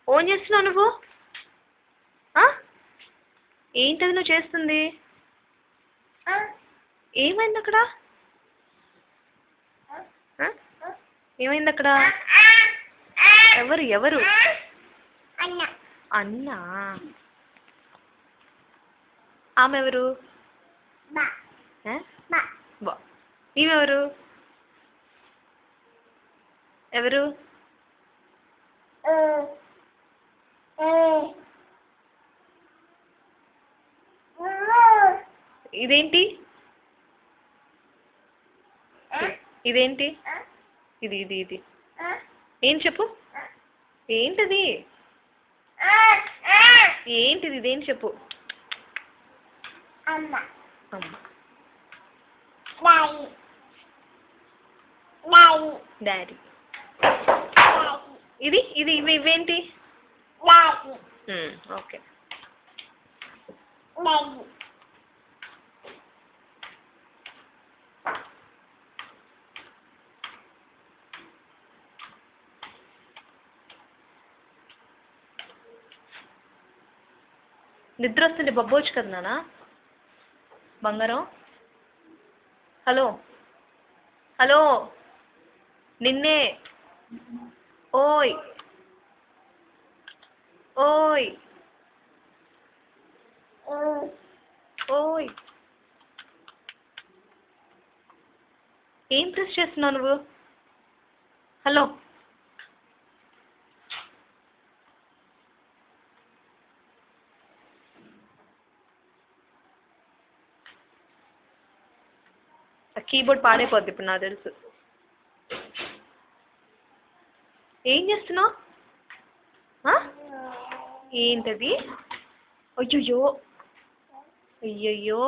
Own చేస్తున్నావు నువ్వు? ఏంటది నువ్వు చేస్తుంది? ఏమైంది అక్కడ? ఏమైంది అక్కడ? ఎవరు ఎవరు? అన్నా? ఆమె ఎవరు? ఈమెవరు? ఎవరు? ఇదేంటి? ఇదేంటి? ఇది ఇది ఇది ఏం చెప్పు? ఏంటిది? ఏంటిది? ఇదేంటి చెప్పు? అమ్మ. డాడీ. ఇది ఇది ఇవేంటి? ఓకే. నిద్ర వస్తుంది, బబ్బోచ్చు కదా నాన్న. బంగారం. హలో హలో, నిన్నే. ఓయ్ ఓయ్ ఓయ్, ఏం ప్రెస్ చేస్తున్నావు నువ్వు? హలో. కీబోర్డ్ పాడైపోద్ది ఇప్పుడు నాకు తెలుసు. ఏం చేస్తున్నావు? ఏంటది? అయ్యయ్యో అయ్యయ్యో.